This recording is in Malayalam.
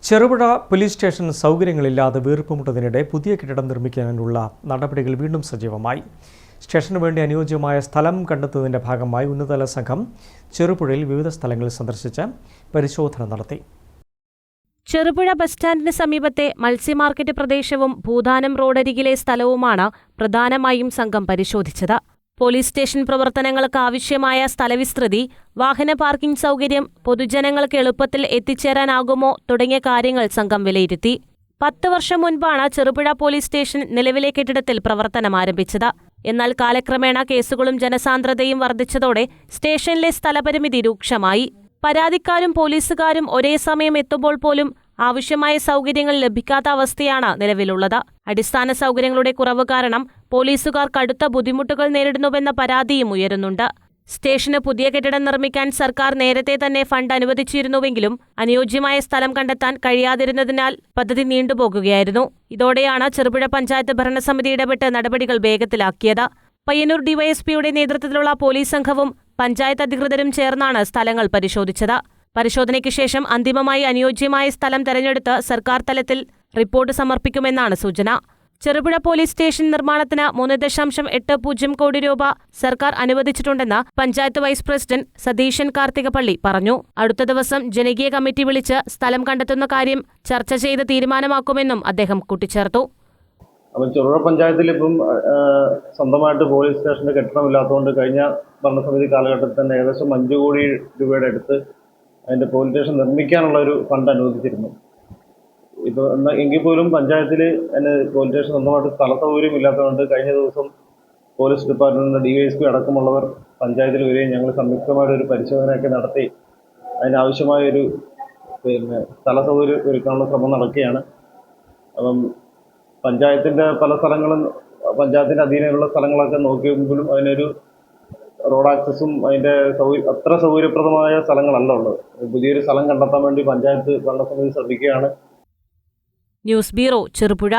ചെറുപുഴ പോലീസ് സ്റ്റേഷൻ സൗകര്യങ്ങളില്ലാതെ വീർപ്പുമുട്ടതിനിടെ പുതിയ കെട്ടിടം നിർമ്മിക്കാനുള്ള നടപടികൾ വീണ്ടും സജീവമായി. സ്റ്റേഷന് വേണ്ടി അനുയോജ്യമായ സ്ഥലം കണ്ടെത്തുന്നതിന്റെ ഭാഗമായി ഉന്നതതല സംഘം ചെറുപുഴയിൽ വിവിധ സ്ഥലങ്ങളിൽ സന്ദർശിച്ച് പരിശോധന നടത്തി. ചെറുപുഴ ബസ് സ്റ്റാൻഡിന് സമീപത്തെ മത്സ്യമാർക്കറ്റ് പ്രദേശവും ഭൂതാനം റോഡരികിലെ സ്ഥലവുമാണ് പ്രധാനമായും സംഘം പരിശോധിച്ചത്. പോലീസ് സ്റ്റേഷൻ പ്രവർത്തനങ്ങൾക്ക് ആവശ്യമായ സ്ഥലവിസ്തൃതി, വാഹന പാർക്കിംഗ് സൗകര്യം, പൊതുജനങ്ങൾക്ക് എളുപ്പത്തിൽ എത്തിച്ചേരാനാകുമോ തുടങ്ങിയ കാര്യങ്ങൾ സംഘം വിലയിരുത്തി. 10 വർഷം മുൻപാണ് ചെറുപുഴ പോലീസ് സ്റ്റേഷൻ നിലവിലെ കെട്ടിടത്തിൽ പ്രവർത്തനം ആരംഭിച്ചത്. എന്നാൽ കാലക്രമേണ കേസുകളും ജനസാന്ദ്രതയും വർദ്ധിച്ചതോടെ സ്റ്റേഷനിലെ സ്ഥലപരിമിതി രൂക്ഷമായി. പരാതിക്കാരും പോലീസുകാരും ഒരേ സമയം എത്തുമ്പോൾ പോലും ആവശ്യമായ സൗകര്യങ്ങൾ ലഭിക്കാത്ത അവസ്ഥയാണ് നിലവിലുള്ളത്. അടിസ്ഥാന സൗകര്യങ്ങളുടെ കുറവ് കാരണം പോലീസുകാർ കടുത്ത ബുദ്ധിമുട്ടുകൾ നേരിടുന്നുവെന്ന പരാതിയും ഉയരുന്നുണ്ട്. സ്റ്റേഷന് പുതിയ കെട്ടിടം നിർമ്മിക്കാൻ സർക്കാർ നേരത്തെ തന്നെ ഫണ്ട് അനുവദിച്ചിരുന്നുവെങ്കിലും അനുയോജ്യമായ സ്ഥലം കണ്ടെത്താൻ കഴിയാതിരുന്നതിനാൽ പദ്ധതി നീണ്ടുപോകുകയായിരുന്നു. ഇതോടെയാണ് ചെറുപുഴ പഞ്ചായത്ത് ഭരണസമിതി ഇടപെട്ട് നടപടികൾ വേഗത്തിലാക്കിയത്. പയ്യന്നൂർ ഡിവൈഎസ്പിയുടെ നേതൃത്വത്തിലുള്ള പോലീസ് സംഘവും പഞ്ചായത്ത് അധികൃതരും ചേർന്നാണ് സ്ഥലങ്ങൾ പരിശോധിച്ചത്. പരിശോധനയ്ക്ക് ശേഷം അന്തിമമായി അനുയോജ്യമായ സ്ഥലം തെരഞ്ഞെടുത്ത് സർക്കാർ തലത്തിൽ റിപ്പോർട്ട് സമർപ്പിക്കുമെന്നാണ് സൂചന. ചെറുപുഴ പോലീസ് സ്റ്റേഷൻ നിർമ്മാണത്തിന് 3.80 കോടി രൂപ സർക്കാർ അനുവദിച്ചിട്ടുണ്ടെന്ന് പഞ്ചായത്ത് വൈസ് പ്രസിഡന്റ് സതീശൻ കാർത്തികപ്പള്ളി പറഞ്ഞു. അടുത്ത ദിവസം ജനകീയ കമ്മിറ്റി വിളിച്ച് സ്ഥലം കണ്ടെത്തുന്ന കാര്യം ചർച്ച ചെയ്ത് തീരുമാനമാക്കുമെന്നും അദ്ദേഹം കൂട്ടിച്ചേർത്തു. അപ്പം ചെറുപുഴ പഞ്ചായത്തിൽ ഇപ്പം സ്വന്തമായിട്ട് പോലീസ് സ്റ്റേഷൻ്റെ കെട്ടിടമില്ലാത്തതുകൊണ്ട് കഴിഞ്ഞ ഭരണസമിതി കാലഘട്ടത്തിൽ തന്നെ ഏകദേശം 5 കോടി രൂപയുടെ അടുത്ത് അതിൻ്റെ പോലീസ് സ്റ്റേഷൻ നിർമ്മിക്കാനുള്ള ഒരു ഫണ്ട് അനുവദിച്ചിരുന്നു. ഇപ്പോൾ എങ്കിൽ പോലും പഞ്ചായത്തിൽ അതിന് പോലീസ് സ്റ്റേഷൻ സ്വന്തമായിട്ട് സ്ഥല സൗകര്യം ഇല്ലാത്തതുകൊണ്ട് കഴിഞ്ഞ ദിവസം പോലീസ് ഡിപ്പാർട്ട്മെൻറ്റിൻ്റെ DYSP അടക്കമുള്ളവർ പഞ്ചായത്തിൽ വരികയും ഞങ്ങൾ സംയുക്തമായിട്ടൊരു പരിശോധനയൊക്കെ നടത്തി അതിനാവശ്യമായൊരു സ്ഥല സൗകര്യം ഒരുക്കാനുള്ള ശ്രമം നടക്കുകയാണ്. അപ്പം പഞ്ചായത്തിൻ്റെ പല സ്ഥലങ്ങളും പഞ്ചായത്തിൻ്റെ അധീനമുള്ള സ്ഥലങ്ങളൊക്കെ നോക്കിയെങ്കിലും അതിനൊരു റോഡ് ആക്സസും അതിൻ്റെ അത്ര സൗകര്യപ്രദമായ സ്ഥലങ്ങളല്ല ഉള്ളത്. പുതിയൊരു സ്ഥലം കണ്ടെത്താൻ വേണ്ടി പഞ്ചായത്ത് ഭരണസമിതി ശ്രദ്ധിക്കുകയാണ്. News bureau, Cherupuzha.